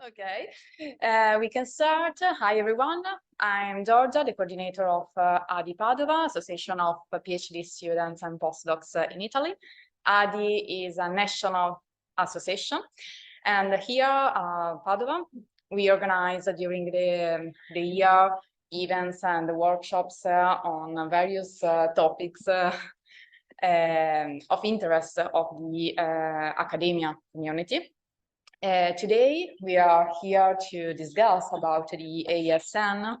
Okay, we can start. Hi, everyone. I'm Giorgia, the coordinator of ADI Padova, Association of PhD Students and Postdocs in Italy. ADI is a national association, and here Padova, we organize during the year events and workshops on various topics of interest of the academia community. Today, we are here to discuss about the ASN,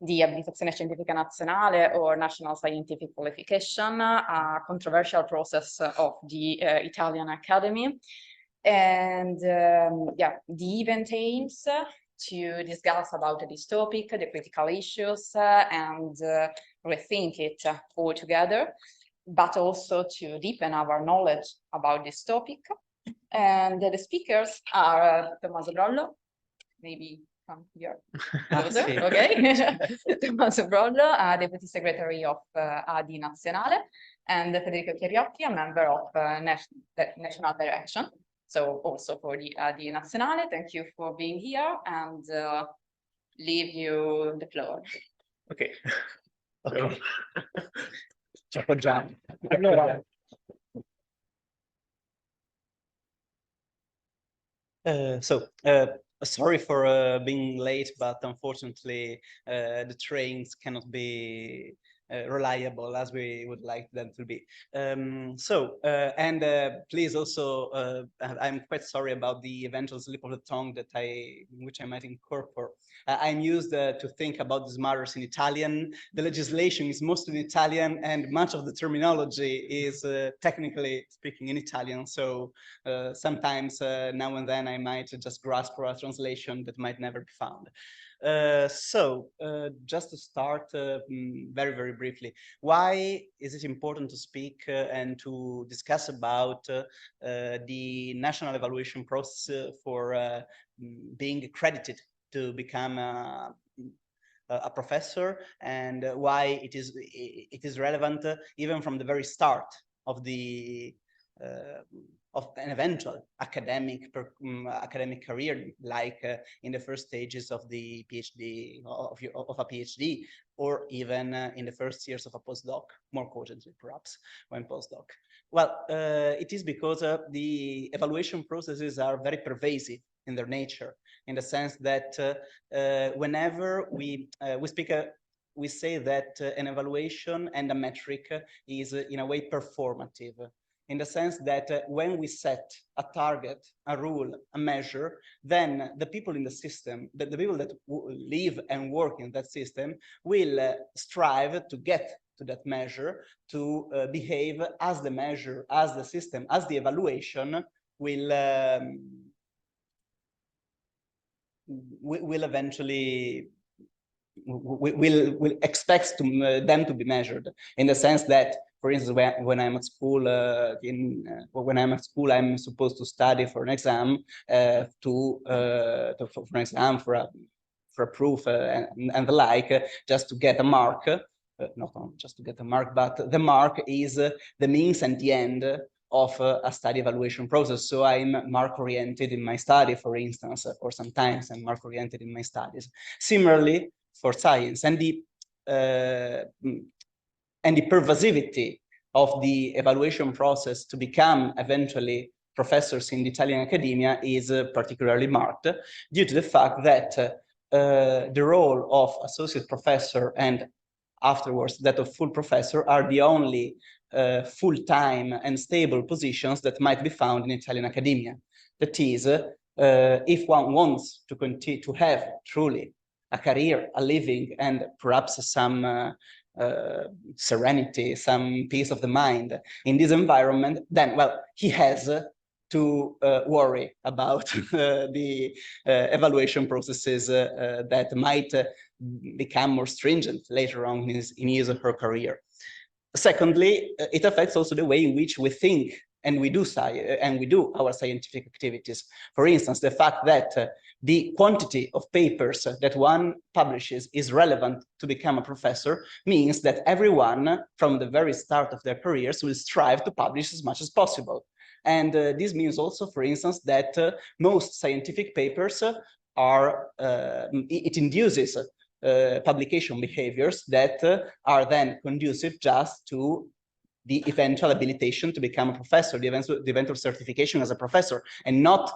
the Abilitazione Scientifica Nazionale, or National Scientific Qualification, a controversial process of the Italian Academy. And yeah, the event aims to discuss about this topic, the critical issues, and rethink it all together, but also to deepen our knowledge about this topic. And the speakers are Tommaso Brollo, maybe come here closer, okay? Tommaso Brollo, Deputy Secretary of ADI Nazionale, and Federico Chiariotti, a member of National Direction. So also for the ADI Nazionale, thank you for being here, and leave you the floor. Okay. Okay. Ci appoggiamo. Allora. Sorry for being late, but unfortunately the trains cannot be reliable as we would like them to be. Please also, I'm quite sorry about the eventual slip of the tongue that which I might incorporate. I'm used to think about these matters in Italian. The legislation is mostly in Italian, and much of the terminology is technically speaking in Italian. So sometimes now and then I might just grasp for a translation that might never be found. Just to start very, very briefly, why is it important to speak and to discuss about the national evaluation process for being accredited to become a professor, and why it is relevant even from the very start of the of an eventual academic career, like in the first stages of the PhD, of a PhD, or even in the first years of a postdoc, more cogently perhaps, when postdoc. Well, it is because the evaluation processes are very pervasive in their nature, in the sense that whenever we say that an evaluation and a metric is in a way performative, in the sense that when we set a target, a rule, a measure, then the people in the system, the people that live and work in that system will strive to get to that measure, to behave as the measure, as the system, as the evaluation will eventually will expect them to be measured, in the sense that, for instance, when I'm at school, I'm supposed to study for an exam, for a proof and the like, just to get a mark. Not only just to get a mark, but the mark is the means and the end of a study evaluation process. So I'm mark-oriented in my study, for instance, or sometimes I'm mark-oriented in my studies. Similarly, for science, and the pervasivity of the evaluation process to become eventually professors in the Italian academia is particularly marked, due to the fact that the role of associate professor and afterwards that of full professor are the only full-time and stable positions that might be found in Italian academia. That is, if one wants to continue to have truly a career, a living, and perhaps some serenity, some peace of the mind in this environment, then, well, he has to worry about the evaluation processes that might become more stringent later on in his or her career. Secondly, it affects also the way in which we think and we do our scientific activities. For instance, the fact that the quantity of papers that one publishes is relevant to become a professor means that everyone from the very start of their careers will strive to publish as much as possible. And this means also, for instance, that most scientific papers are, it induces publication behaviors that are then conducive just to the eventual habilitation to become a professor, the eventual certification as a professor, and not,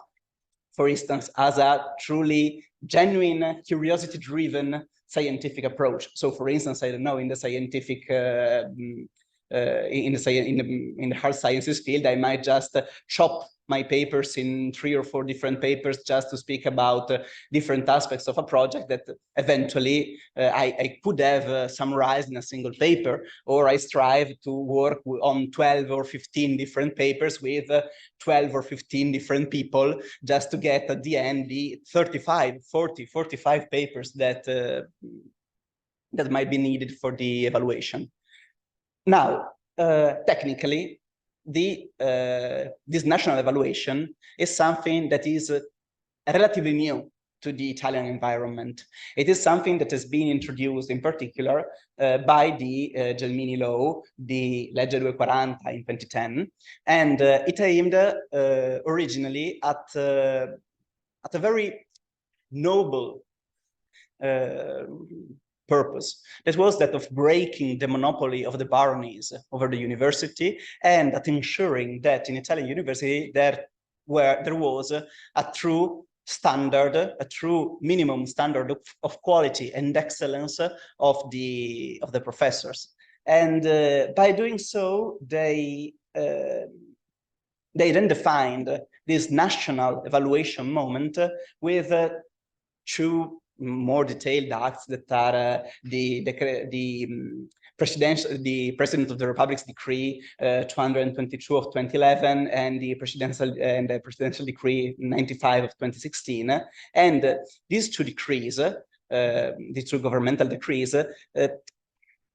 for instance, as a truly genuine, curiosity-driven scientific approach. So, for instance, I don't know, in the scientific, in the hard sciences field, I might just chop my papers in 3 or 4 different papers just to speak about different aspects of a project that eventually I could have summarized in a single paper, or I strive to work on 12 or 15 different papers with 12 or 15 different people just to get at the end the 35, 40, 45 papers that that might be needed for the evaluation. Now, technically, this national evaluation is something that is relatively new to the Italian environment. It is something that has been introduced in particular by the Gelmini law, the Legge 240 in 2010, and it aimed originally at a very noble purpose. That was that of breaking the monopoly of the baronies over the university, and at ensuring that in Italian university there was a true standard, a true minimum standard of quality and excellence of the professors. And by doing so, they then defined this national evaluation moment with 2 more detailed acts that are the President of the Republic's Decree 222 of 2011 and the Presidential Decree 95 of 2016. And these 2 decrees, these 2 governmental decrees,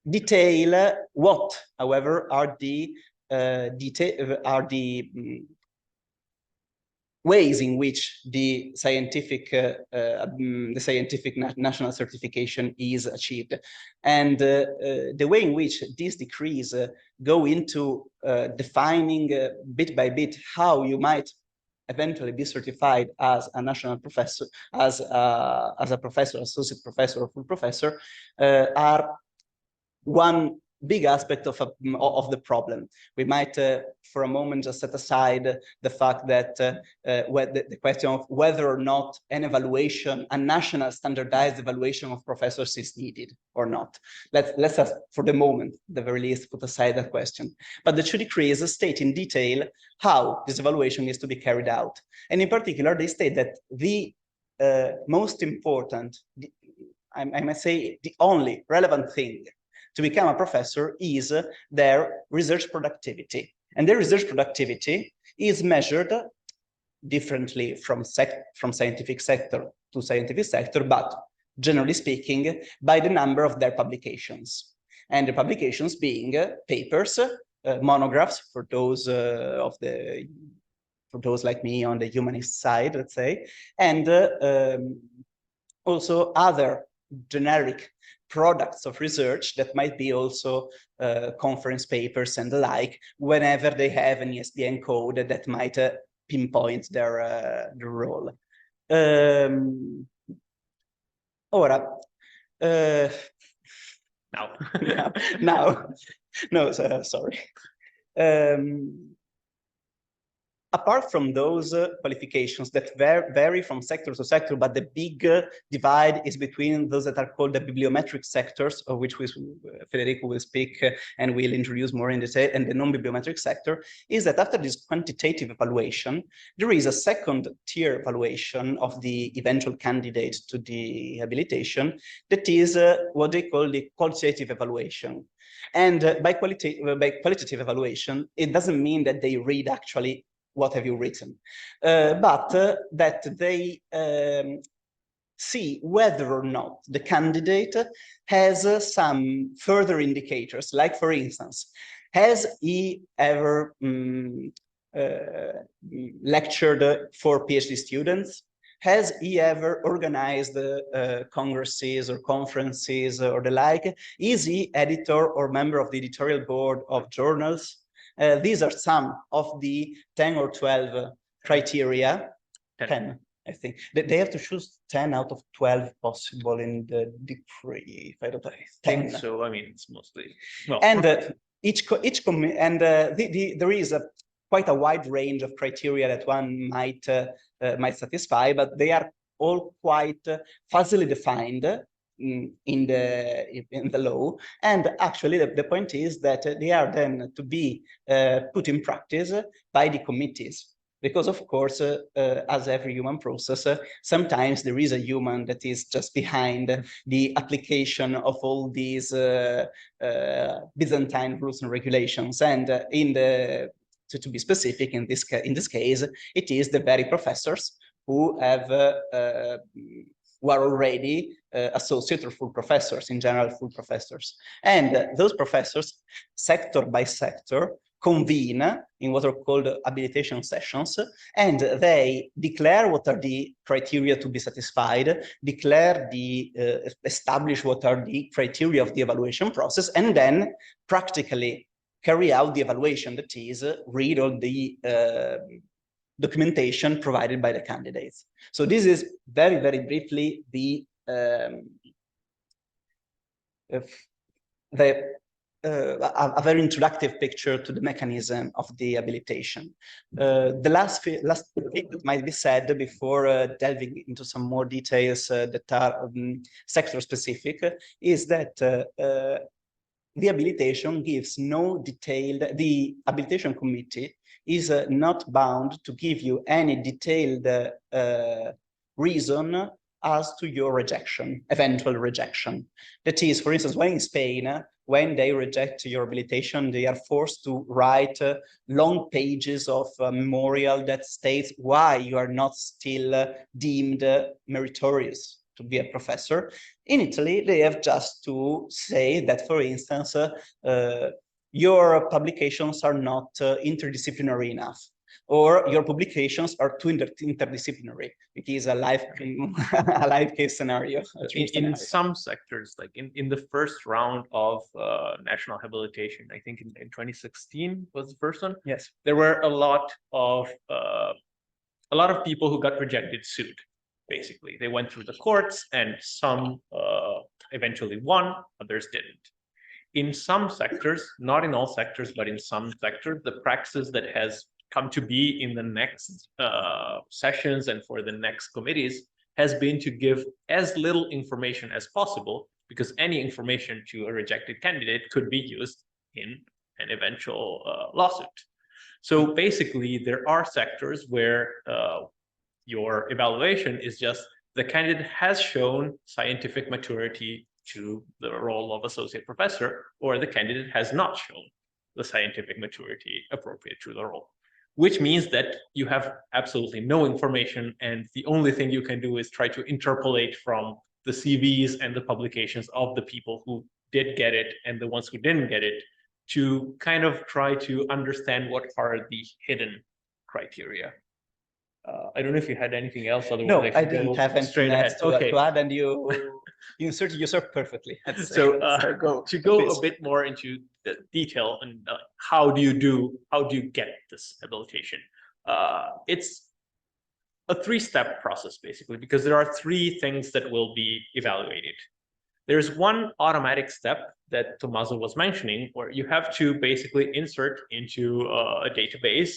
detail what, however, are the ways in which the scientific national certification is achieved. And the way in which these decrees go into defining bit by bit how you might eventually be certified as a national professor, as a professor, associate professor, or full professor, are one big aspect of the problem. We might, for a moment, just set aside the fact that the question of whether or not an evaluation, a national standardized evaluation of professors is needed or not. Let's have, for the moment, at the very least, put aside that question. But the 2 decrees state in detail how this evaluation is to be carried out. And in particular, they state that the most important, I might say the only relevant thing to become a professor is their research productivity. And their research productivity is measured differently from scientific sector to scientific sector, but generally speaking, by the number of their publications. And the publications being papers, monographs for those like me on the humanist side, let's say, and also other generic products of research that might be also conference papers and the like, whenever they have an ISBN code that might pinpoint their role. Ora, no, sorry. Apart from those qualifications that vary from sector to sector, but the big divide is between those that are called the bibliometric sectors, of which Federico will speak and will introduce more in detail, and the non-bibliometric sector, is that after this quantitative evaluation, there is a second tier evaluation of the eventual candidate to the habilitation that is what they call the qualitative evaluation. And by qualitative evaluation, it doesn't mean that they read actually what have you written, but that they see whether or not the candidate has some further indicators, like, for instance, has he ever lectured for PhD students? Has he ever organized congresses or conferences or the like? Is he editor or member of the editorial board of journals? These are some of the 10 or 12 criteria. 10, I think. They have to choose 10 out of 12 possible in the decree, if I don't know. 10. So, I mean, it's mostly, well. And there is quite a wide range of criteria that one might satisfy, but they are all quite fuzzily defined in the law. And actually, the point is that they are then to be put in practice by the committees. Because of course, as every human process, sometimes there is a human that is just behind the application of all these Byzantine rules and regulations. And to be specific, in this case, it is the very professors who have who are already associate or full professors, in general full professors. And those professors, sector by sector, convene in what are called habilitation sessions, and they declare what are the criteria to be satisfied, establish what are the criteria of the evaluation process, and then practically carry out the evaluation, that is, read all the documentation provided by the candidates. So this is very, very briefly a very introductive picture to the mechanism of the habilitation. The last thing that might be said before delving into some more details that are sector specific is that the habilitation gives no detailed, the habilitation committee is not bound to give you any detailed reason as to your rejection, eventual rejection. That is, for instance, when in Spain, when they reject your habilitation, they are forced to write long pages of memorial that states why you are not still deemed meritorious to be a professor. In Italy, they have just to say that, for instance, your publications are not interdisciplinary enough, or your publications are too interdisciplinary. It is a live case scenario. In some sectors, like in the first round of national habilitation, I think in 2016 was the first one. Yes, there were a lot of people who got rejected sued. Basically, they went through the courts, and some eventually won, others didn't. In some sectors, not in all sectors, but in some sectors, the practice that has come to be in the next sessions and for the next committees has been to give as little information as possible, because any information to a rejected candidate could be used in an eventual lawsuit. So basically, there are sectors where your evaluation is just the candidate has shown scientific maturity to the role of associate professor, or the candidate has not shown the scientific maturity appropriate to the role, which means that you have absolutely no information, and the only thing you can do is try to interpolate from the CVs and the publications of the people who did get it and the ones who didn't get it, to kind of try to understand what are the hidden criteria. I don't know if you had anything else. Otherwise, no, I didn't have anything else to add, and you inserted yourself perfectly. So to go a bit more into the detail and how do you get this habilitation? It's a three-step process, basically, because there are three things that will be evaluated. There's one automatic step that Tommaso was mentioning, where you have to basically insert into a database.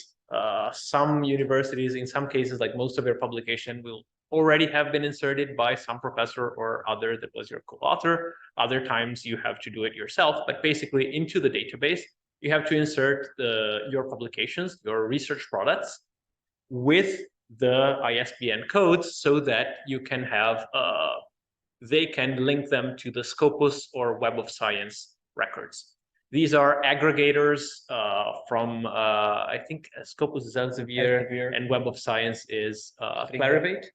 Some universities, in some cases, like most of your publication, will already have been inserted by some professor or other that was your co-author. Other times you have to do it yourself, but basically into the database, you have to insert your publications, your research products, with the ISBN codes so that you can have, they can link them to the Scopus or Web of Science records. These are aggregators from, I think Scopus is Elsevier, and Web of Science is Clarivate.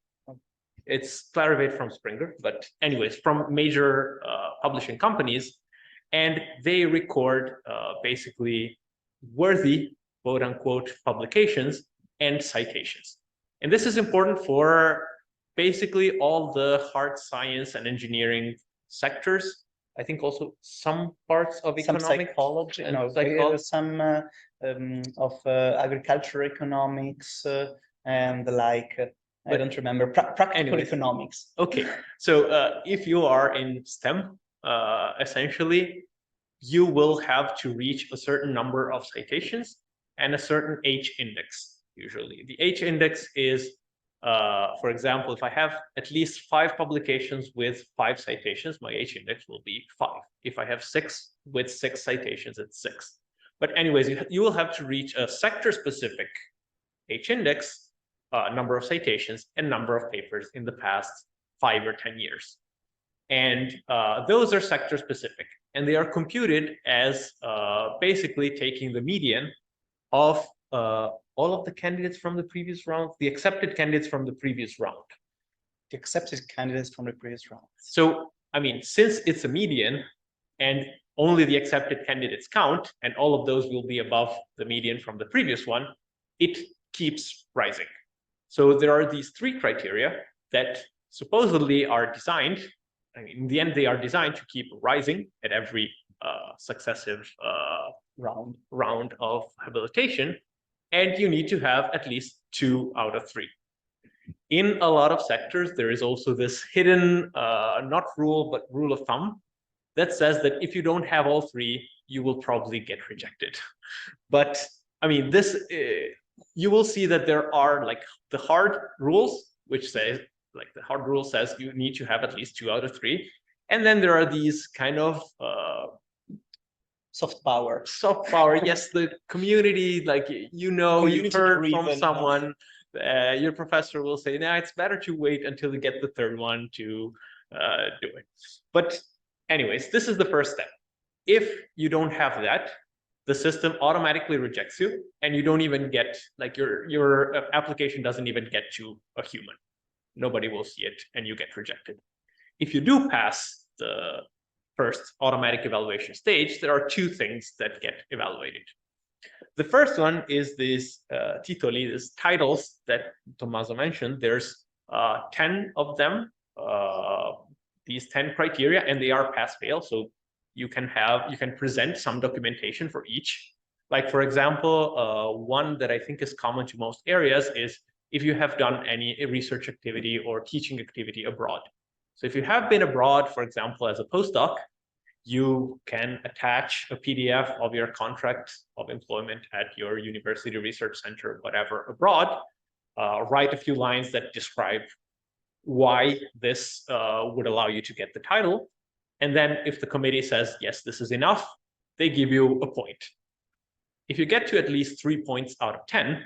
It's Clarivate from Springer, but anyways, from major publishing companies, and they record basically worthy, quote unquote, publications and citations. And this is important for basically all the hard science and engineering sectors. I think also some parts of Some economics psychology, and no, some of agricultural economics and like, I don't remember, practical anyways. economics. Okay, so if you are in STEM, essentially, you will have to reach a certain number of citations and a certain H index, usually. The H index is, for example, if I have at least 5 publications with 5 citations, my H index will be 5. If I have 6 with 6 citations, it's 6. But anyways, you will have to reach a sector-specific H index, number of citations, and number of papers in the past 5 or 10 years. And those are sector-specific, and they are computed as basically taking the median of all of the candidates from the previous round, the accepted candidates from the previous round. The accepted candidates from the previous round. So, I mean, since it's a median and only the accepted candidates count, and all of those will be above the median from the previous one, it keeps rising. So there are these 3 criteria that supposedly are designed, I mean, in the end, they are designed to keep rising at every successive round of habilitation, and you need to have at least 2 out of 3. In a lot of sectors, there is also this hidden, not rule, but rule of thumb that says that if you don't have all 3, you will probably get rejected. But I mean, this, you will see that there are like the hard rules, which say, like the hard rule says you need to have at least 2 out of 3. And then there are these kind of soft power. Soft power, yes, the community, like, you know, you've heard from someone, your professor will say, nah, it's better to wait until you get the 3rd one to do it. But anyways, this is the first step. If you don't have that, the system automatically rejects you, and you don't even get, like, your application doesn't even get to a human. Nobody will see it, and you get rejected. If you do pass the first automatic evaluation stage, there are 2 things that get evaluated. The first one is these titoli, these titles that Tommaso mentioned. There's 10 of them, these 10 criteria, and they are pass-fail. So you can present some documentation for each. Like, for example, one that I think is common to most areas is if you have done any research activity or teaching activity abroad. So if you have been abroad, for example, as a postdoc, you can attach a PDF of your contract of employment at your university research center, whatever, abroad, write a few lines that describe why this would allow you to get the title. And then if the committee says, yes, this is enough, they give you a point. If you get to at least 3 points out of 10,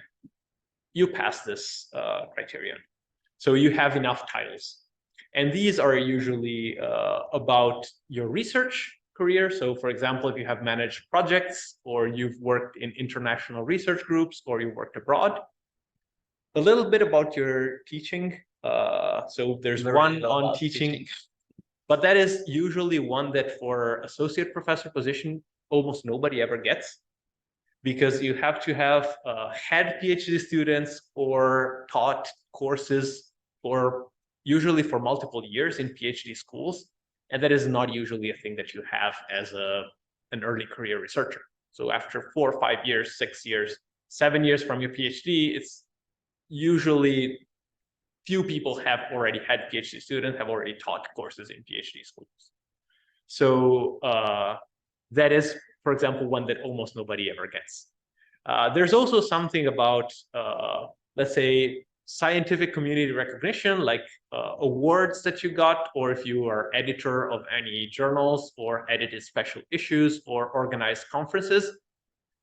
you pass this criterion. So you have enough titles. And these are usually about your research career. So for example, if you have managed projects, or you've worked in international research groups, or you worked abroad. A little bit about your teaching. So there's one on teaching, but that is usually one that for associate professor position, almost nobody ever gets. Because you have to have had PhD students or taught courses for usually for multiple years in PhD schools. And that is not usually a thing that you have as an early career researcher. So after 4 or 5 years, 6 years, 7 years from your PhD, it's usually few people have already had PhD students, have already taught courses in PhD schools. So that is, for example, one that almost nobody ever gets. There's also something about, let's say, scientific community recognition, like awards that you got, or if you are editor of any journals, or edited special issues, or organized conferences.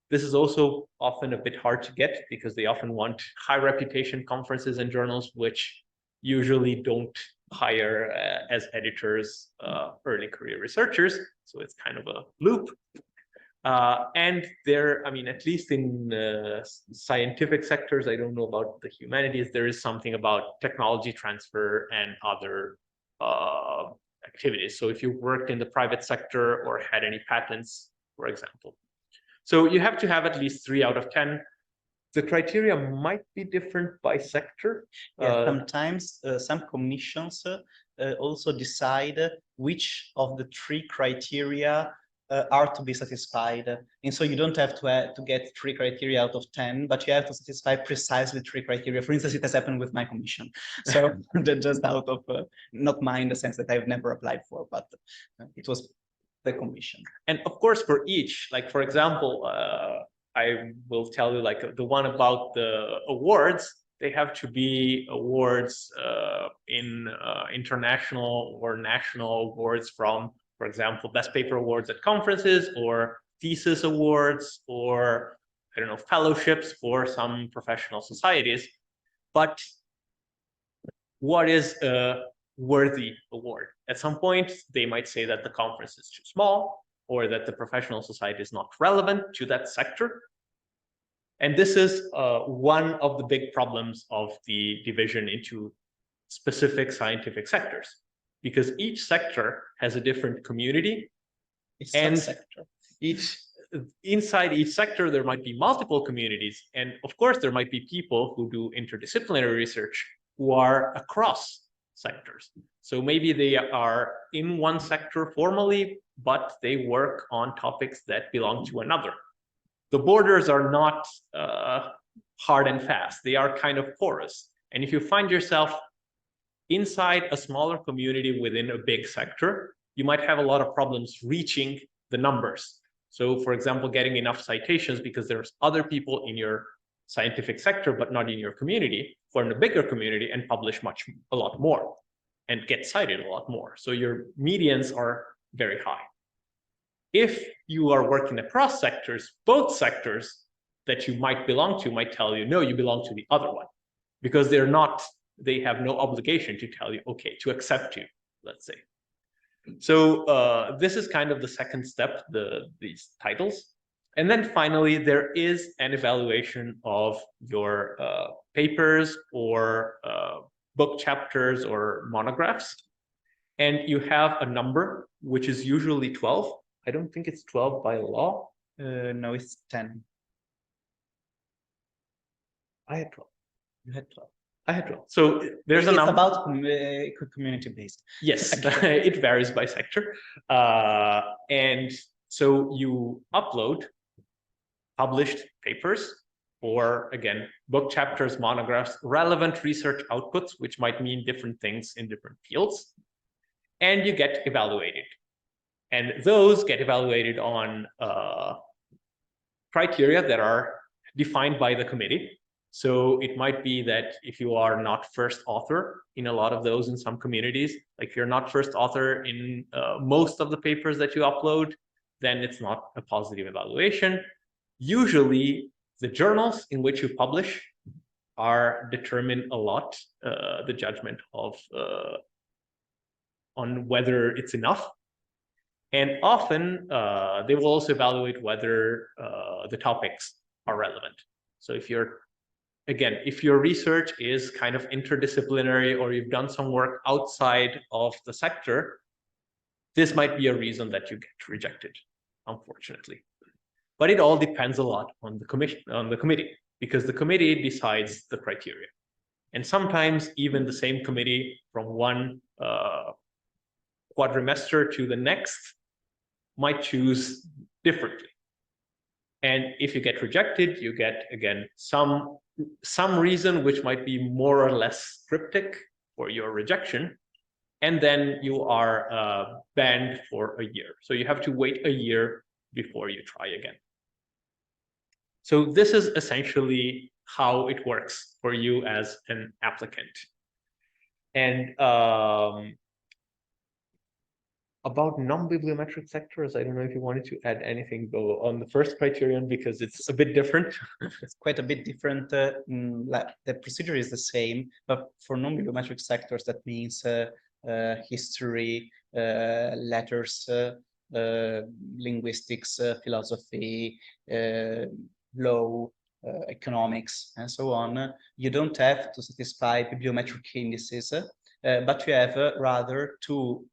This is also often a bit hard to get, because they often want high reputation conferences and journals, which usually don't hire as editors early career researchers. So it's kind of a loop. And there, I mean, at least in scientific sectors, I don't know about the humanities, there is something about technology transfer and other activities. So if you worked in the private sector or had any patents, for example. So you have to have at least 3 out of 10. The criteria might be different by sector. Yeah, sometimes some commissions also decide which of the 3 criteria are to be satisfied. And so you don't have to get 3 criteria out of 10, but you have to satisfy precisely 3 criteria. For instance, it has happened with my commission. So just out of, not mine in the sense that I've never applied for, but it was the commission. And of course, for each, like, for example, I will tell you, like, the one about the awards, they have to be awards in international or national awards from, for example, best paper awards at conferences, or thesis awards, or, I don't know, fellowships for some professional societies. But what is a worthy award? At some point, they might say that the conference is too small, or that the professional society is not relevant to that sector. And this is one of the big problems of the division into specific scientific sectors, because each sector has a different community, and inside each sector there might be multiple communities, and of course there might be people who do interdisciplinary research who are across sectors. So maybe they are in one sector formally, but they work on topics that belong to another. The borders are not hard and fast, they are kind of porous. And if you find yourself inside a smaller community within a big sector, you might have a lot of problems reaching the numbers. So, for example, getting enough citations because there's other people in your scientific sector, but not in your community, or in a bigger community, and publish a lot more and get cited a lot more. So your medians are very high. If you are working across sectors, both sectors that you might belong to might tell you, no, you belong to the other one, because they have no obligation to tell you, okay, to accept you, let's say. So this is kind of the second step, these titles. And then finally, there is an evaluation of your papers or book chapters or monographs. And you have a number, which is usually 12. I don't think it's 12 by law. No, it's 10. I had 12. You had 12. I had 12. So there's a number. It's about community-based. Yes, it varies by sector. And so you upload published papers, or again, book chapters, monographs, relevant research outputs, which might mean different things in different fields, and you get evaluated. And those get evaluated on criteria that are defined by the committee. So it might be that if you are not first author in a lot of those in some communities, like if you're not first author in most of the papers that you upload, then it's not a positive evaluation. Usually the journals in which you publish are determine a lot the judgment of on whether it's enough. And often they will also evaluate whether the topics are relevant. So if your research is kind of interdisciplinary, or you've done some work outside of the sector, this might be a reason that you get rejected, unfortunately. But it all depends a lot on the committee, because the committee decides the criteria. And sometimes even the same committee from one quadrimester to the next might choose differently. And if you get rejected, you get, again, some reason which might be more or less cryptic for your rejection, and then you are banned for a year. So you have to wait a year before you try again. So this is essentially how it works for you as an applicant. And about non-bibliometric sectors, I don't know if you wanted to add anything though on the first criterion, because it's a bit different. It's quite a bit different. The procedure is the same, but for non-bibliometric sectors, that means history, letters, linguistics, philosophy, law, economics, and so on. You don't have to satisfy bibliometric indices, but you have rather to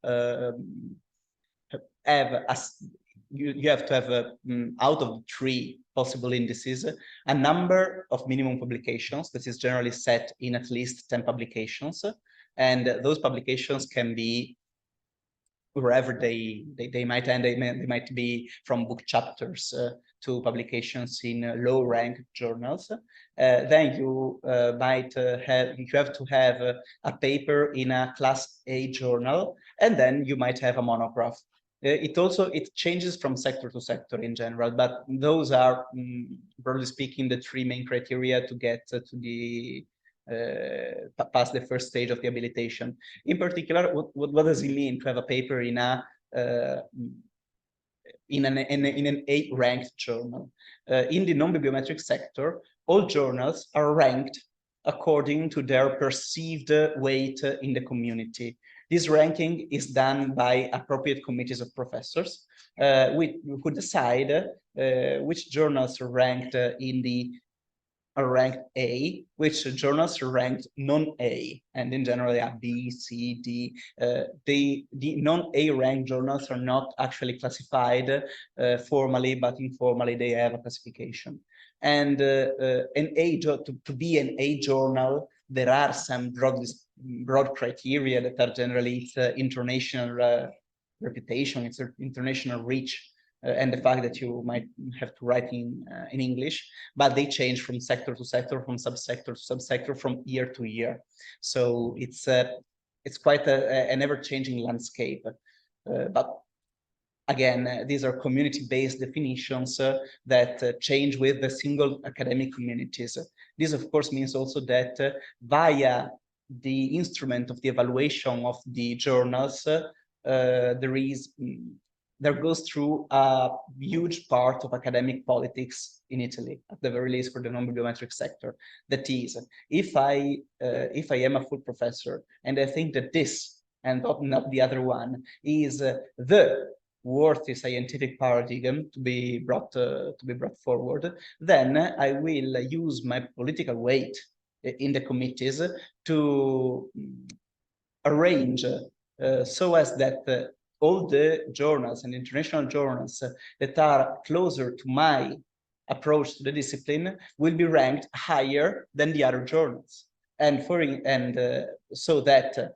you have to have out of the 3 possible indices a number of minimum publications that is generally set in at least 10 publications, And those publications can be wherever they might end. They might be from book chapters to publications in low-ranked journals. Then you might have to have a paper in a Class A journal, and then you might have a monograph. It changes from sector to sector in general, but those are, broadly speaking, the three main criteria to get to the past the first stage of the habilitation. In particular, what does it mean to have a paper in a in an A-ranked journal? In the non-bibliometric sector, all journals are ranked according to their perceived weight in the community. This ranking is done by appropriate committees of professors who decide which journals are ranked ranked A, which journals are ranked non-A, and in general they are B, C, D. The non-A ranked journals are not actually classified formally, but informally they have a classification. And to be an A journal, there are some broad criteria that are generally its international reputation, its international reach, and the fact that you might have to write in English, but they change from sector to sector, from subsector to subsector, from year to year. So it's quite an ever-changing landscape. But again, these are community-based definitions that change with the single academic communities. This, of course, means also that via the instrument of the evaluation of the journals, there goes through a huge part of academic politics in Italy, at the very least for the non-bibliometric sector. That is, if I am a full professor and I think that this and not the other one is the worthy scientific paradigm to be brought forward, then I will use my political weight in the committees to arrange so as that all the journals and international journals that are closer to my approach to the discipline will be ranked higher than the other journals, and so that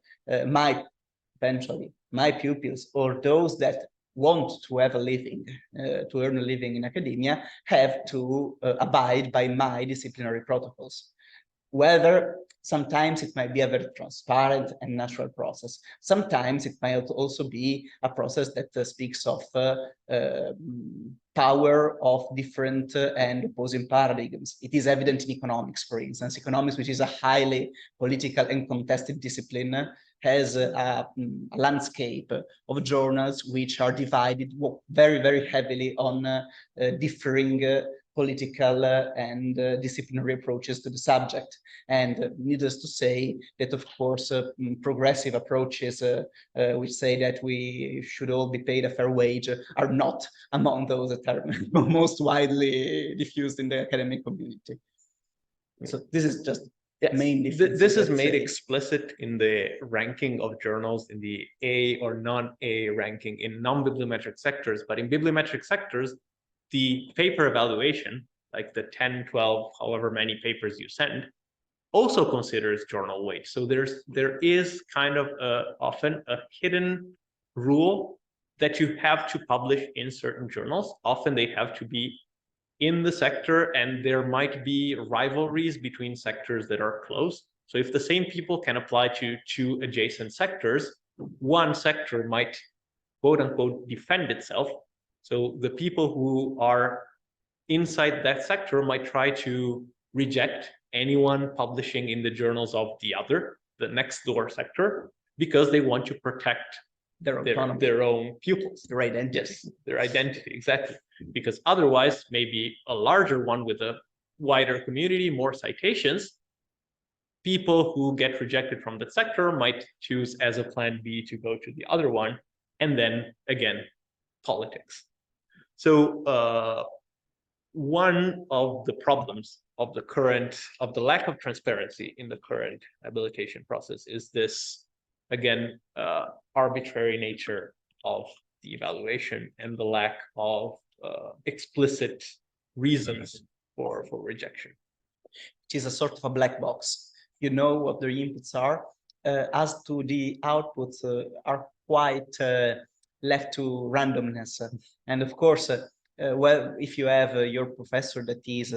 eventually my pupils or those that want to have a living, to earn a living in academia, have to abide by my disciplinary protocols. Whether sometimes it might be a very transparent and natural process. Sometimes it might also be a process that speaks of power of different and opposing paradigms. It is evident in economics, for instance. Economics, which is a highly political and contested discipline, has a landscape of journals which are divided very, very heavily on differing political and disciplinary approaches to the subject. And needless to say that, of course, progressive approaches which say that we should all be paid a fair wage are not among those that are most widely diffused in the academic community. So this is just main difference. This is made explicit in the ranking of journals in the A or non-A ranking in non-bibliometric sectors, but in bibliometric sectors, the paper evaluation, like the 10, 12, however many papers you send, also considers journal weight. So there is kind of often a hidden rule that you have to publish in certain journals. Often they have to be in the sector, and there might be rivalries between sectors that are close. So if the same people can apply to two adjacent sectors, one sector might, quote unquote, defend itself. So the people who are inside that sector might try to reject anyone publishing in the journals of the next door sector, because they want to protect their own pupils. Their identity. Yes, their identity, exactly. Because otherwise, maybe a larger one with a wider community, more citations, people who get rejected from that sector might choose as a plan B to go to the other one, and then again, politics. So one of the problems of the lack of transparency in the current habilitation process is this, again, arbitrary nature of the evaluation and the lack of explicit reasons for rejection. Which is a sort of a black box. You know what the inputs are, as to the outputs are quite left to randomness. And of course, well, if you have your professor that is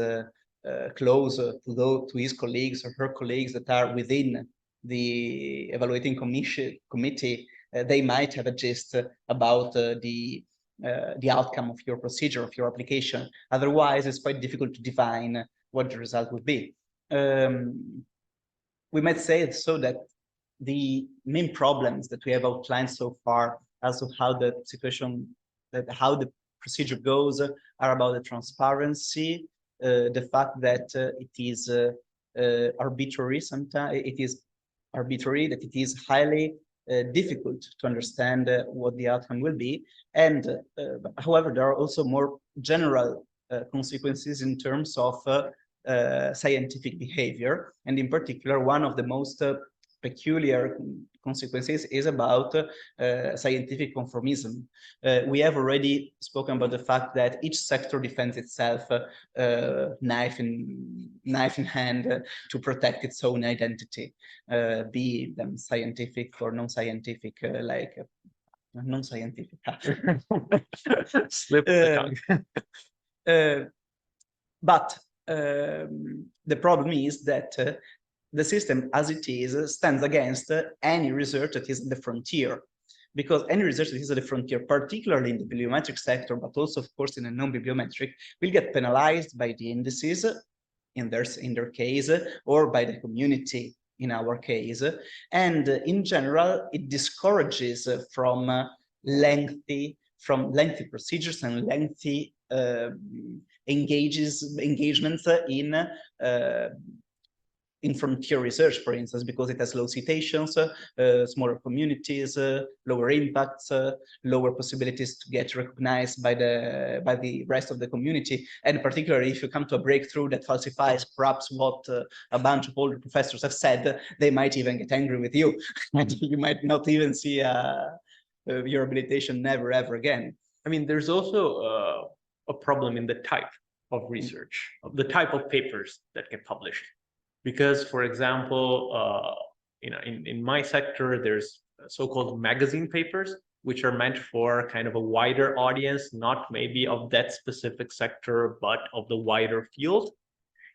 close to his colleagues or her colleagues that are within the evaluating committee, they might have a gist about the outcome of your procedure, of your application. Otherwise, it's quite difficult to define what the result would be. We might say so that the main problems that we have outlined so far, also how the situation, how the procedure goes, are about the transparency, the fact that it is arbitrary sometimes, it is arbitrary, that it is highly difficult to understand what the outcome will be. And however, there are also more general consequences in terms of scientific behavior. And in particular, one of the most peculiar consequences is about scientific conformism. We have already spoken about the fact that each sector defends itself knife in hand to protect its own identity, be them scientific or non-scientific, like non-scientific. Slip the tongue. But the problem is that the system as it is stands against any research that is at the frontier, because any research that is at the frontier, particularly in the bibliometric sector, but also of course in a non-bibliometric, will get penalized by the indices in their case, or by the community in our case. And in general, it discourages from lengthy procedures and lengthy engagements in frontier research, for instance, because it has low citations, smaller communities, lower impacts, lower possibilities to get recognized by the rest of the community. And particularly if you come to a breakthrough that falsifies perhaps what a bunch of older professors have said, they might even get angry with you. And you might not even see your habilitation never ever again. I mean, there's also a problem in the type of research, the type of papers that get published. Because, for example, in my sector, there's so-called magazine papers, which are meant for kind of a wider audience, not maybe of that specific sector, but of the wider field.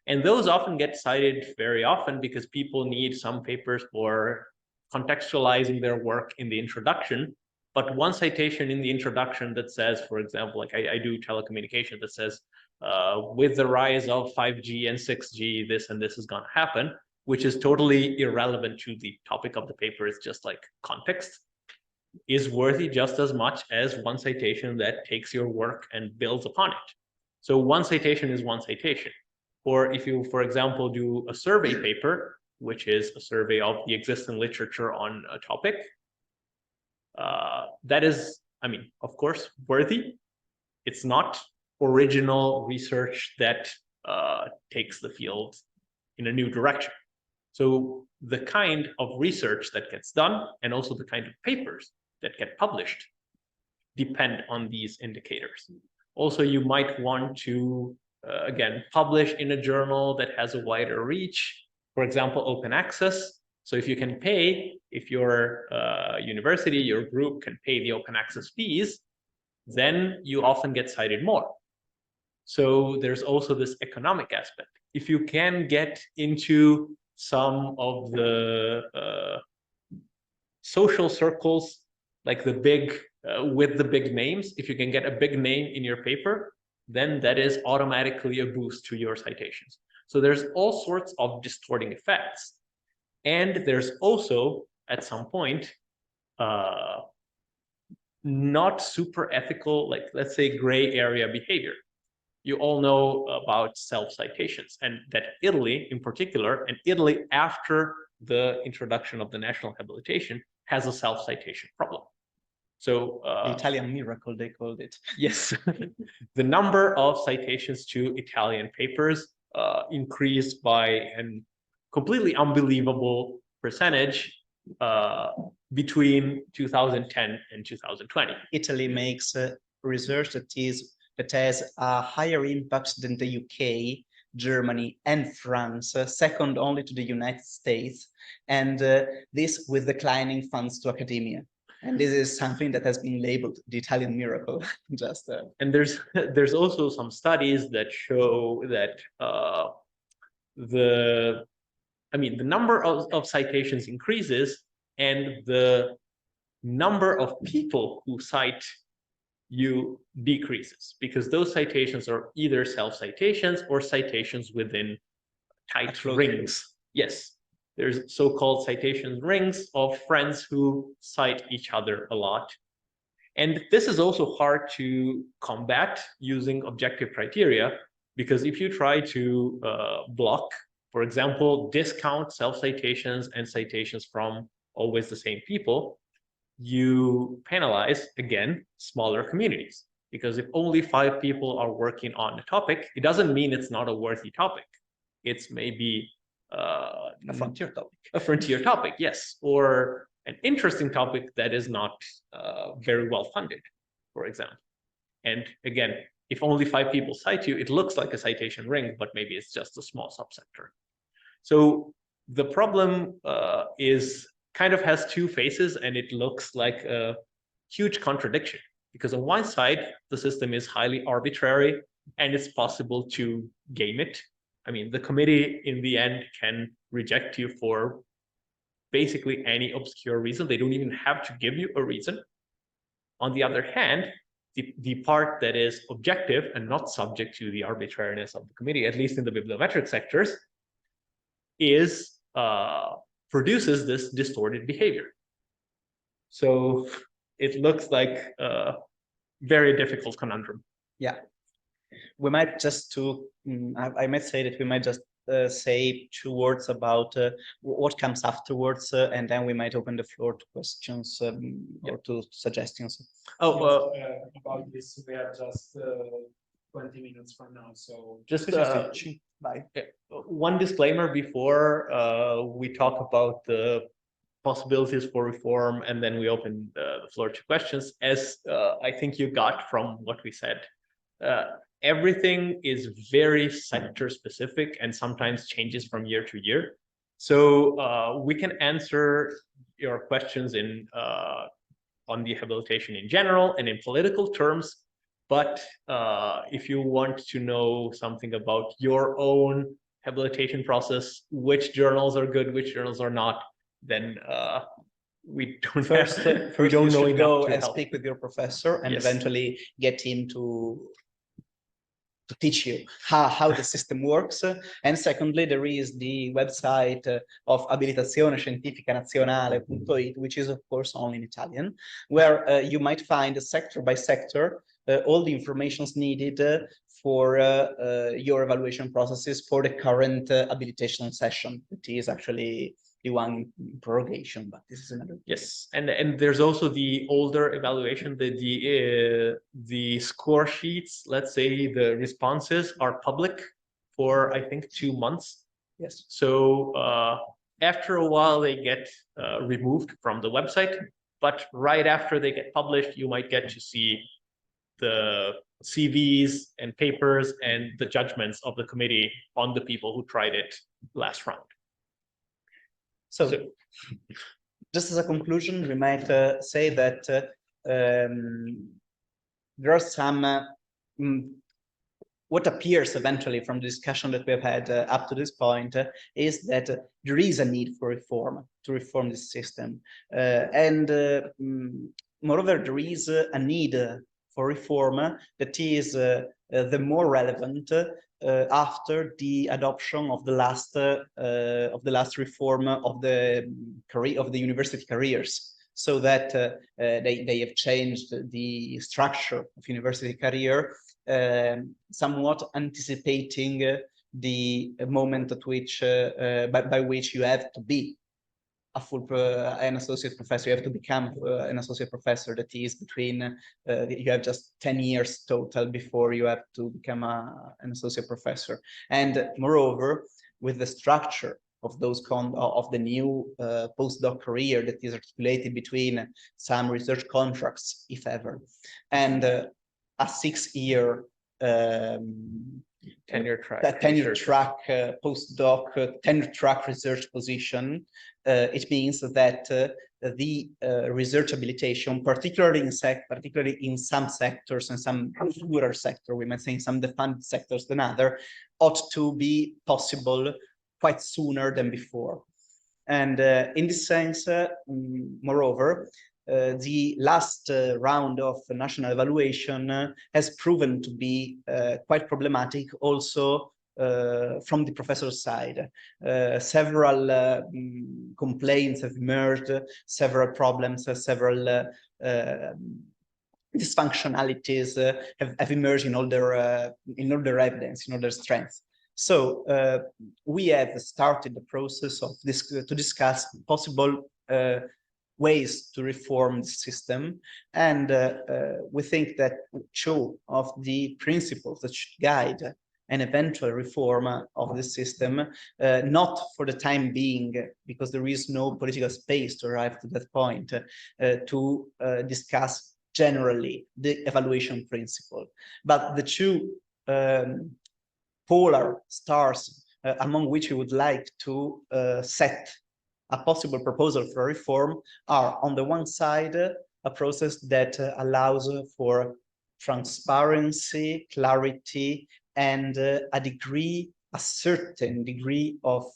And those often get cited very often because people need some papers for contextualizing their work in the introduction. But one citation in the introduction that says, for example, like I do telecommunication, that says, with the rise of 5G and 6G, this and this is going to happen, which is totally irrelevant to the topic of the paper. It's just like context, is worthy just as much as one citation that takes your work and builds upon it. So one citation is one citation. Or if you, for example, do a survey paper, which is a survey of the existing literature on a topic, that is, I mean, of course, worthy. It's not original research that takes the field in a new direction. So the kind of research that gets done and also the kind of papers that get published depend on these indicators. Also, you might want to, again, publish in a journal that has a wider reach, for example, open access. So if you can pay, if your university, your group can pay the open access fees, then you often get cited more. So there's also this economic aspect. If you can get into some of the social circles, like the big, with the big names, if you can get a big name in your paper, then that is automatically a boost to your citations. So there's all sorts of distorting effects. And there's also, at some point, not super ethical, like let's say gray area behavior. You all know about self-citations, and that Italy in particular, and Italy after the introduction of the national habilitation, has a self-citation problem. So the Italian miracle, they called it. Yes. The number of citations to Italian papers increased by an completely unbelievable percentage between 2010 and 2020. Italy makes research that has a higher impact than the UK Germany, and France, second only to the United States, and this with declining funds to academia. And this is something that has been labeled the Italian miracle. Just and there's also some studies that show that the number of citations increases, and the number of people who cite you decreases, because those citations are either self-citations or citations within tight rings. Yes, there's so-called citation rings of friends who cite each other a lot. And this is also hard to combat using objective criteria, because if you try to block, for example, discount self-citations and citations from always the same people, you penalize, again, smaller communities. Because if only 5 people are working on a topic, it doesn't mean it's not a worthy topic. It's maybe a frontier topic. A frontier topic, yes, or an interesting topic that is not very well funded, for example. And again, if only 5 people cite you, it looks like a citation ring, but maybe it's just a small subsector. So the problem is kind of has 2 faces, and it looks like a huge contradiction, because on one side, the system is highly arbitrary and it's possible to game it. I mean, the committee in the end can reject you for basically any obscure reason. They don't even have to give you a reason. On the other hand, the part that is objective and not subject to the arbitrariness of the committee, at least in the bibliometric sectors, is produces this distorted behavior. So it looks like a very difficult conundrum. Yeah, we might just I might say that we might just say 2 words about what comes afterwards, and then we might open the floor to questions or to suggestions. Oh, about this, we are just 20 minutes from now, so just bye. One disclaimer before we talk about the possibilities for reform, and then we open the floor to questions. As I think you got from what we said, everything is very sector specific and sometimes changes from year to year. So we can answer your questions in on the habilitation in general and in political terms. But if you want to know something about your own habilitation process, which journals are good, which journals are not, then we don't First we don't you know should enough go to and help. speak with your professor, and Yes. eventually get him to teach you how the system works. And secondly, there is the website of Abilitazione Scientifica Nazionale, which is of course only in Italian, where you might find sector by sector all the informations needed for your evaluation processes for the current habilitation session. It is actually the one in prorogation, but this is another. Yes, and there's also the older evaluation, the score sheets. Let's say the responses are public for I think 2 months. Yes. So after a while they get removed from the website, but right after they get published, you might get to see the CVs and papers and the judgments of the committee on the people who tried it last round. So just as a conclusion, we might say that there are some, what appears eventually from the discussion that we have had up to this point is that there is a need for reform, to reform this system. Moreover, there is a need for reform that is the more relevant after the adoption of the last reform of the university careers, so that they have changed the structure of university career, somewhat anticipating the moment at which by which you have to be an associate professor. You have to become an associate professor. That is between you have just 10 years total before you have to become an associate professor. And moreover, with the structure of those of the new postdoc career that is articulated between some research contracts, if ever, and a 6-year tenure track, that tenure track postdoc, tenure track research position. It means that the research habilitation, particularly in some sectors and some poorer sector, we might say in some defined sectors than other, ought to be possible quite sooner than before. And in this sense, moreover, the last round of national evaluation has proven to be quite problematic also from the professor's side. Several complaints have emerged, several problems, several dysfunctionalities have emerged in all their evidence, in all their strengths. So we have started the process of to discuss possible ways to reform the system, and we think that two of the principles that should guide an eventual reform of the system, not for the time being, because there is no political space to arrive to that point, to discuss generally the evaluation principle. But the two polar stars among which we would like to set a possible proposal for reform are, on the one side, a process that allows for transparency, clarity, and a certain degree of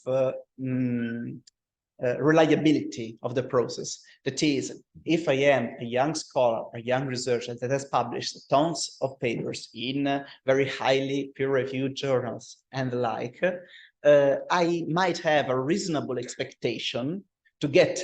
reliability of the process. That is, if I am a young scholar, a young researcher that has published tons of papers in very highly peer-reviewed journals and the like, I might have a reasonable expectation to get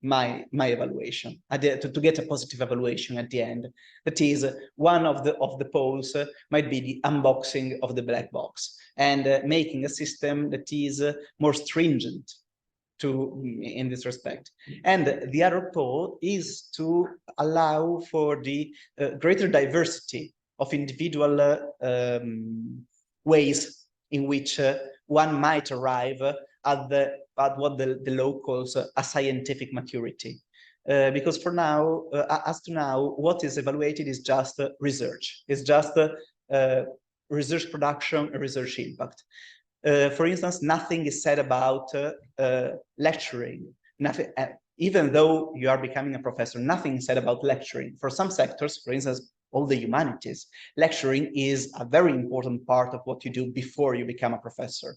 my evaluation, to get a positive evaluation at the end. That is, one of the polls might be the unboxing of the black box and making a system that is more stringent in this respect. And the other pole is to allow for the greater diversity of individual ways in which one might arrive at what the law calls a scientific maturity. Because for now, as to now, what is evaluated is just research. It's just research production and research impact. For instance, nothing is said about lecturing. Nothing, even though you are becoming a professor, nothing is said about lecturing. For some sectors, for instance, all the humanities, lecturing is a very important part of what you do before you become a professor.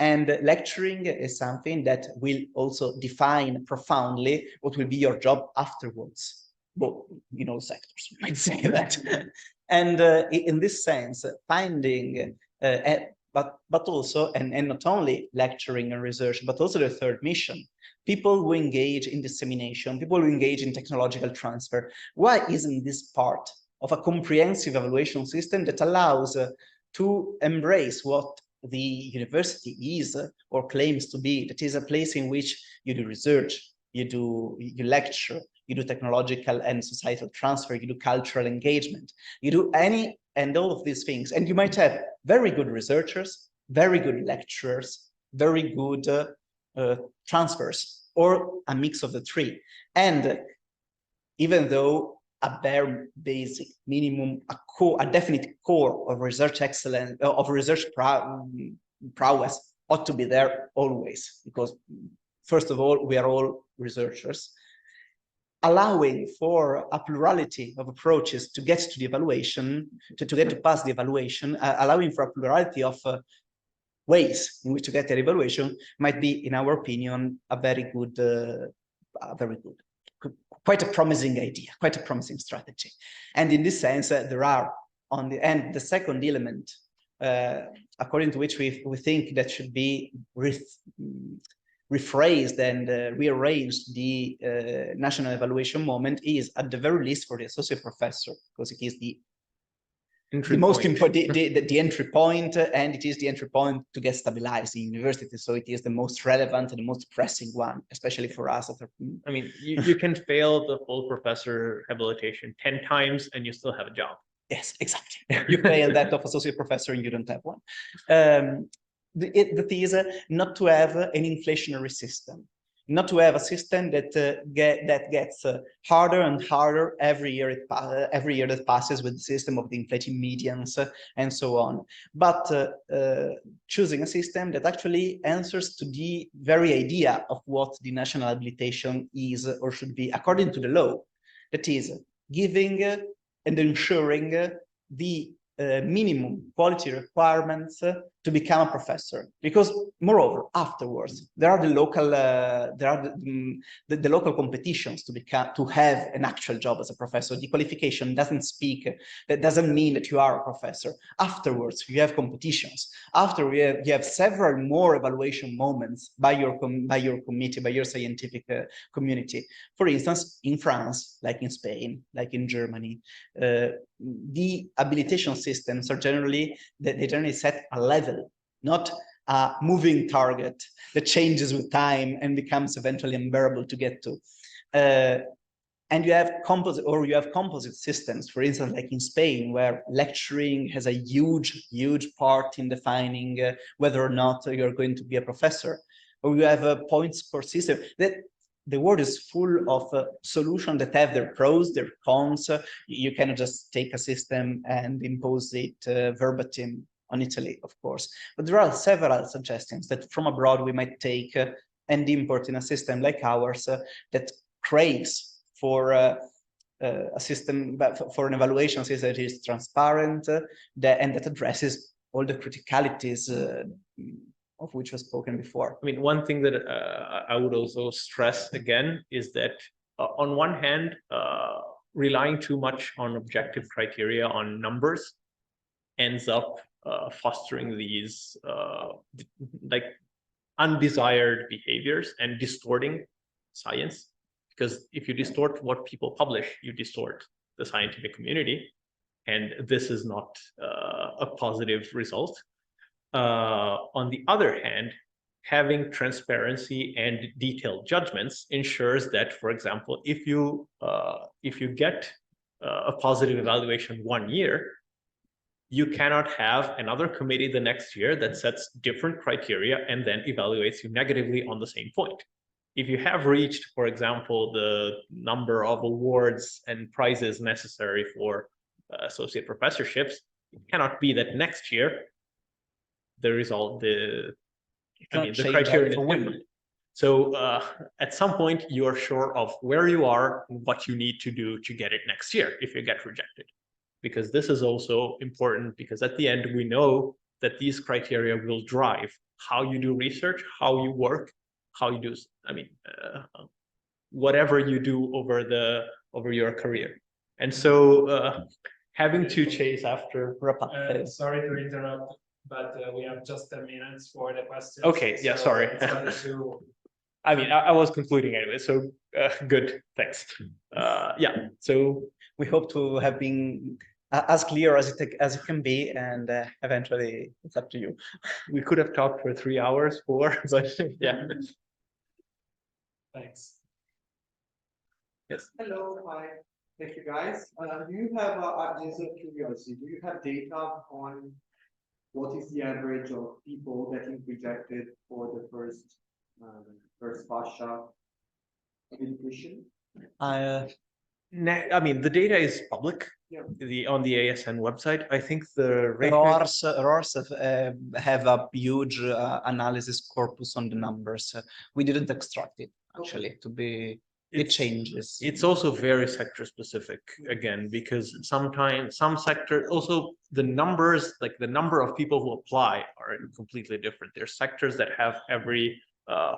And lecturing is something that will also define profoundly what will be your job afterwards. Well, in all sectors, you might say that. And in this sense, finding, but also, and not only lecturing and research, but also the third mission, people who engage in dissemination, people who engage in technological transfer. Why isn't this part of a comprehensive evaluation system that allows to embrace what the university is or claims to be? That is a place in which you do research, you lecture, you do technological and societal transfer, you do cultural engagement, you do any and all of these things. And you might have very good researchers, very good lecturers, very good transfers, or a mix of the three. And even though a bare basic minimum, a definite core of research excellence, of research prowess ought to be there always, because first of all, we are all researchers. Allowing for a plurality of approaches to get to the evaluation, to get to pass the evaluation, allowing for a plurality of ways in which to get the evaluation might be, in our opinion, a very good, quite a promising idea, quite a promising strategy. And in this sense, there are on the end, the second element, according to which we think that should be rephrased and rearranged the national evaluation moment is, at the very least, for the associate professor, because it is the most important, the entry point, and it is the entry point to get stabilized in university. So it is the most relevant and the most pressing one, especially for us. I mean, you can fail the full professor habilitation 10 times and you still have a job. Yes, exactly. You fail that of associate professor and you don't have one. The is not to have an inflationary system. not to have a system that gets harder and harder every year that passes, with the system of the inflating medians and so on, but choosing a system that actually answers to the very idea of what the national habilitation is or should be according to the law, that is giving and ensuring the minimum quality requirements to become a professor, because moreover afterwards there are the local the local competitions to have an actual job as a professor. The qualification that doesn't mean that you are a professor. Afterwards you have competitions. After you have several more evaluation moments by your committee, by your scientific community. For instance, in France, like in Spain, like in Germany, the habilitation systems are generally set a level, not a moving target that changes with time and becomes eventually unbearable to get to. And you have composite systems, for instance, like in Spain, where lecturing has a huge part in defining whether or not you're going to be a professor. Or you have a point score system. That the world is full of solutions that have their pros, their cons. You cannot just take a system and impose it verbatim on Italy, of course. But there are several suggestions that from abroad we might take and import in a system like ours that craves for a system, for an evaluation system that is transparent and that addresses all the criticalities of which was spoken before. I mean, one thing that I would also stress again is that on one hand, relying too much on objective criteria, on numbers, ends up fostering these like undesired behaviors and distorting science. Because if you distort what people publish, you distort the scientific community, and this is not a positive result. On the other hand, having transparency and detailed judgments ensures that, for example, if you get a positive evaluation 1 year, you cannot have another committee the next year that sets different criteria and then evaluates you negatively on the same point. If you have reached, for example, the number of awards and prizes necessary for associate professorships, it cannot be that next year the result, the criteria is different. So at some point you are sure of where you are and what you need to do to get it next year if you get rejected. Because this is also important, because at the end we know that these criteria will drive how you do research, how you work, how you do, whatever you do over your career. And so having to chase after sorry to interrupt, but we have just 10 minutes for the questions. Okay, yeah, so sorry. I mean, I was concluding anyway, so good, thanks. Yeah, so we hope to have been as clear as it can be, and eventually it's up to you. We could have talked for 3 hours, but yeah. Thanks. Yes. Hello, hi. Thank you, guys. Do you have, just a curiosity, do you have data on what is the average of people getting rejected for the first fascia habilitation? I mean, the data is public. Yeah. On the ASN website. I think the RORs have a huge analysis corpus on the numbers. We didn't extract it actually to be. It changes. It's also very sector specific again, because sometimes some sector also the numbers, like the number of people who apply, are completely different. There's sectors that have every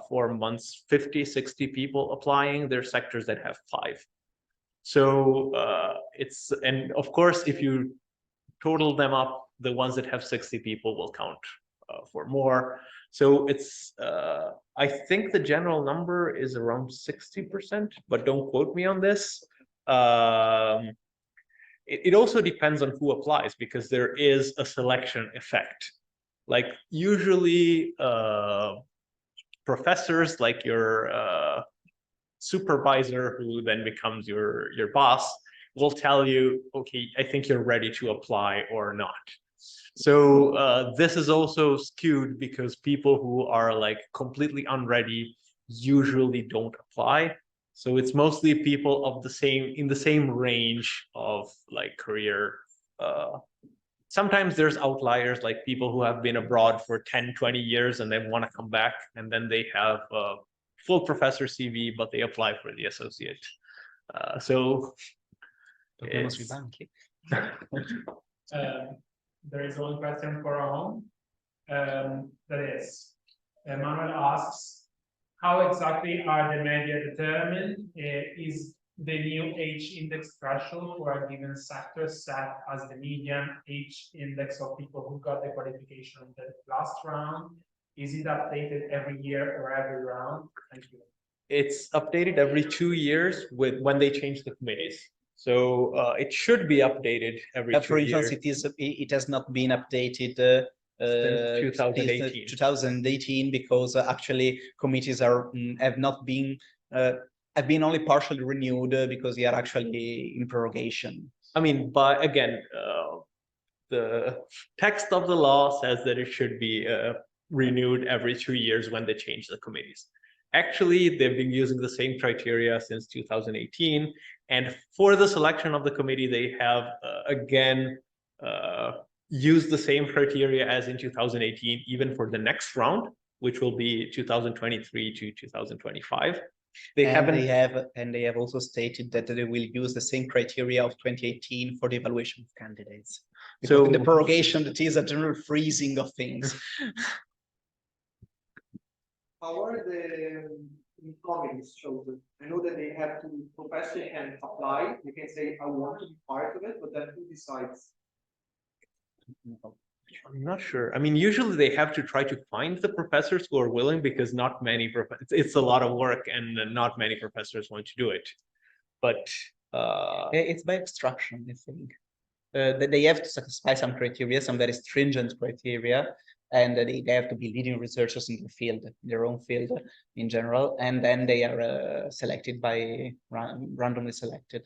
4 months 50-60 people applying. There's sectors that have 5. So and of course, if you total them up, the ones that have 60 people will count for more. So it's, I think the general number is around 60%, but don't quote me on this. It also depends on who applies, because there is a selection effect. Like usually professors, like your supervisor, who then becomes your boss, will tell you, okay, I think you're ready to apply or not. So this is also skewed because people who are like completely unready usually don't apply. So it's mostly people of in the same range of like career. Sometimes there's outliers, like people who have been abroad for 10, 20 years and they want to come back, and then they have a full professor CV, but they apply for the associate. There is one question for home. That is, Emmanuel asks, how exactly are the media determined? Is the new age index threshold for a given sector set as the median age index of people who got the qualification in the last round? Is it updated every year or every round? Thank you. It's updated every 2 years when they change the committees. So it should be updated every 2 years. It has not been updated since 2018. 2018 because actually committees have been only partially renewed because they are actually in prorogation. I mean, but again, the text of the law says that it should be renewed every 2 years when they change the committees. Actually, they've been using the same criteria since 2018. And for the selection of the committee, they have again used the same criteria as in 2018, even for the next round, which will be 2023 to 2025. They have also stated that they will use the same criteria of 2018 for the evaluation of candidates. Because so in the prorogation, it is a general freezing of things. How are the committees chosen? I know that they have to, professor can apply, you can say, I want to be part of it, but then who decides? I'm not sure. I mean, usually they have to try to find the professors who are willing, because not many it's a lot of work and not many professors want to do it. But it's by extraction, I think. They have to satisfy some criteria, some very stringent criteria, and they have to be leading researchers in the field, their own field in general, and then they are selected by randomly selected.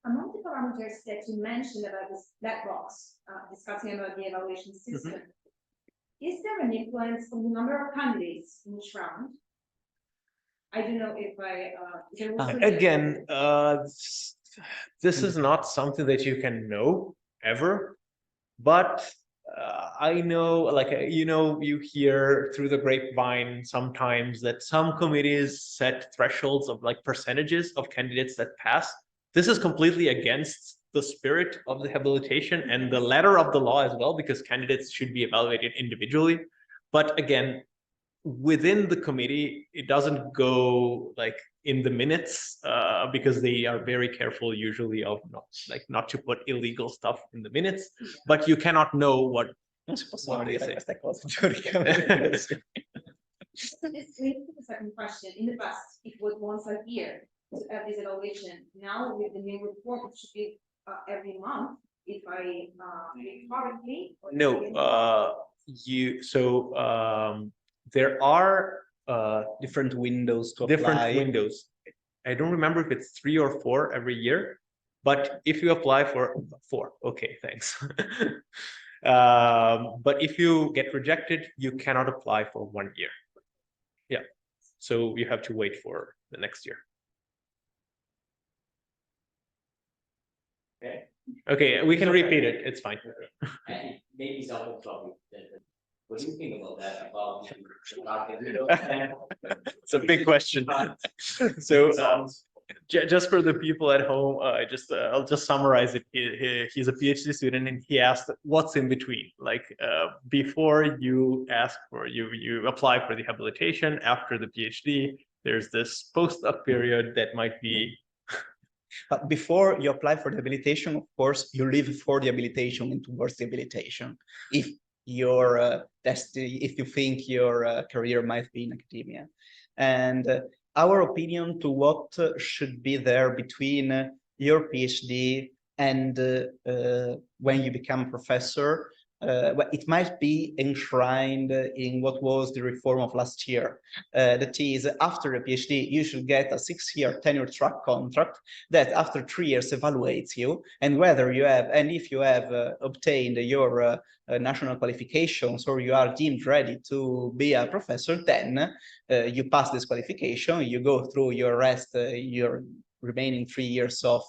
Among the parameters that you mentioned about this black box, discussing about the evaluation system, is there an influence on the number of candidates in each round? I don't know if again, this is not something that you can know ever, but I know, like, you hear through the grapevine sometimes that some committees set thresholds of like percentages of candidates that pass. This is completely against the spirit of the habilitation and the letter of the law as well, because candidates should be evaluated individually. But again, within the committee, it doesn't go like in the minutes because they are very careful usually of not to put illegal stuff in the minutes, but you cannot know what they say. So this leads to the second question. In the past, it was once a year to have this evaluation. Now with the new report, it should be every month. If I correctly. No, there are different windows to different apply. windows. I don't remember if it's 3 or 4 every year, but if you apply for 4, okay, thanks. But if you get rejected, you cannot apply for 1 year. Yeah, so you have to wait for the next year. Okay, we can repeat it. It's fine. And maybe someone told me that. What do you think about that? It's a big question. So just for the people at home, I'll just summarize it. He's a PhD student, and he asked what's in between. Like before you ask for you apply for the habilitation. After the PhD, there's this postdoc period that might be. But before you apply for the habilitation, of course, you live for the habilitation and towards the habilitation. If your destiny, if you think your career might be in academia, and our opinion to what should be there between your PhD and when you become a professor well, it might be enshrined in what was the reform of last year. That is, after a PhD, you should get a 6-year tenure track contract that after 3 years evaluates you, and whether you have, and if you have obtained your national qualifications or you are deemed ready to be a professor, then you pass this qualification, you go through your your remaining 3 years of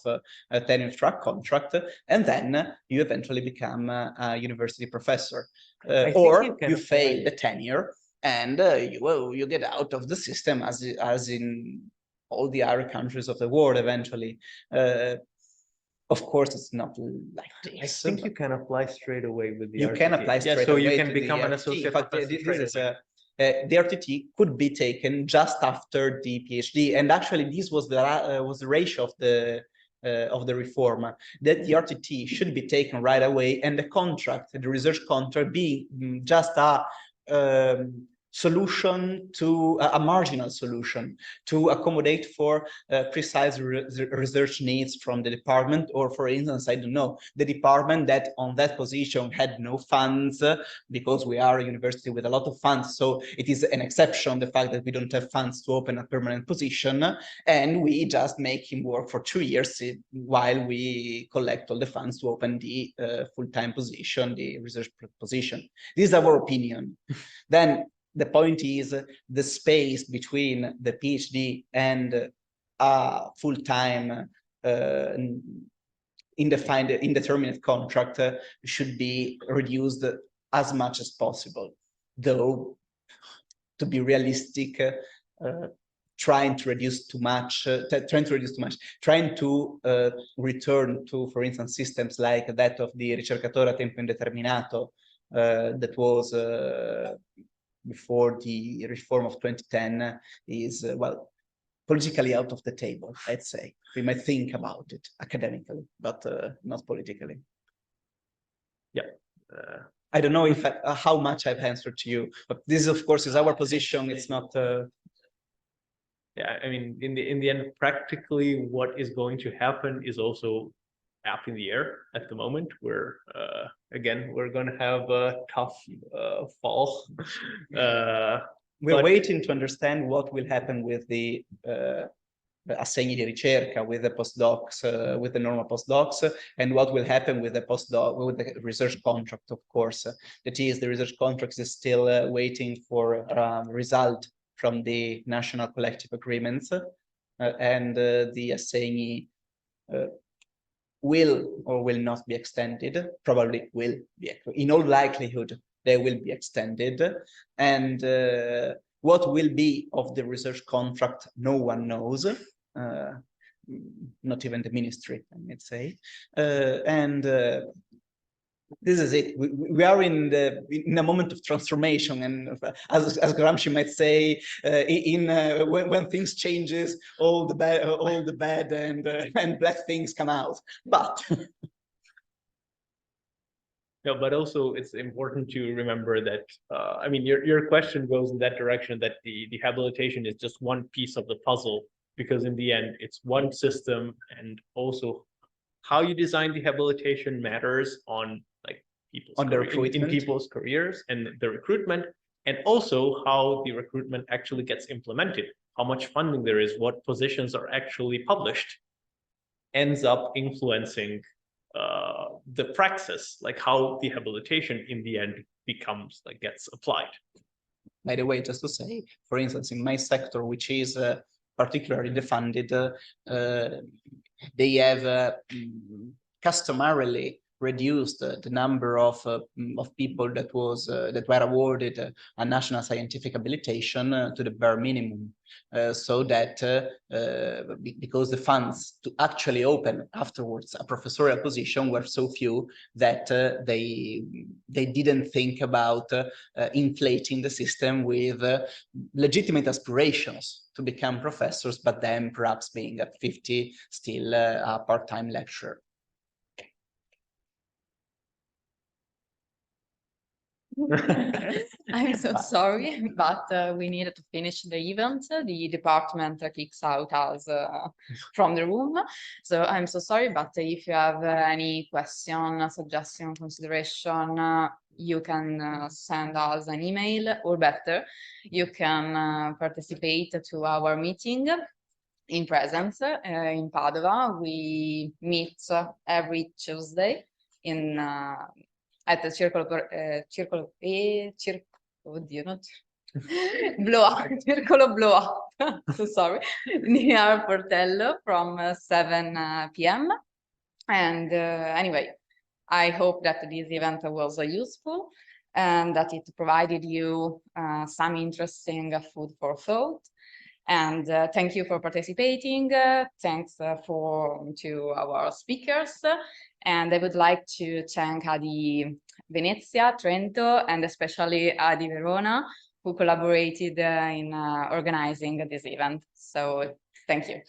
a tenure track contract, and then you eventually become a university professor. Or you fail the tenure and you get out of the system as in all the other countries of the world eventually. Of course, it's not like this. I think you can apply straight away with the you RTT. can apply straight so away you can to become the an RTT. associate In fact, professor this straight is away. the RTT could be taken just after the PhD, and actually this was the ratio of the reform, that the RTT should be taken right away, and the contract, the research contract, being just a solution to a marginal solution to accommodate for precise research needs from the department, or for instance, I don't know, the department that on that position had no funds, because we are a university with a lot of funds, so it is an exception, the fact that we don't have funds to open a permanent position, and we just make him work for 2 years while we collect all the funds to open the full-time position, the research position. This is our opinion. Then the point is the space between the PhD and a full-time indeterminate contract should be reduced as much as possible. Though, to be realistic, trying to reduce too much, trying to return to, for instance, systems like that of the ricercatore a tempo indeterminato that was before the reform of 2010 is, well, politically out of the table, I'd say. We might think about it academically, but not politically. Yeah. I don't know if how much I've answered to you, but this, of course, is our position. It's not. Yeah, I mean, in the end, practically, what is going to happen is also up in the air at the moment. Where again, we're going to have a tough fall. We're waiting to understand what will happen with the assegni di ricerca, with the postdocs, with the normal postdocs, and what will happen with the postdoc, with the research contract, of course. That is, the research contract is still waiting for a result from the national collective agreements, and the assegni will or will not be extended, probably will be, in all likelihood, they will be extended. And what will be of the research contract, no one knows, not even the ministry, I might say. This is it. We are in a moment of transformation, and as Gramsci might say, when things changes, all the bad and black things come out. But no, but also it's important to remember that I mean, your question goes in that direction, that the habilitation is just one piece of the puzzle, because in the end it's one system, and also how you design the habilitation matters on people's careers and the recruitment, and also how the recruitment actually gets implemented, how much funding there is, what positions are actually published, ends up influencing the praxis, like how the habilitation in the end becomes, like, gets applied. By the way, just to say, for instance, in my sector, which is particularly defunded, they have customarily reduced the number of people that were awarded a national scientific habilitation to the bare minimum, so that because the funds to actually open afterwards a professorial position were so few that they didn't think about inflating the system with legitimate aspirations to become professors, but then perhaps being at 50 still a part-time lecturer. I'm so sorry, but we needed to finish the event. The department kicks out us from the room. So I'm so sorry, but if you have any question, suggestion, consideration, you can send us an email, or better, you can participate to our meeting in presence in Padova. We meet every Tuesday in at the Circolo Blow Up, so sorry, near Portello from 7 p.m. And anyway, I hope that this event was useful and that it provided you some interesting food for thought. And thank you for participating. Thanks to our speakers. And I would like to thank ADI Venezia, Trento, and especially ADI Verona, who collaborated in organizing this event. So thank you.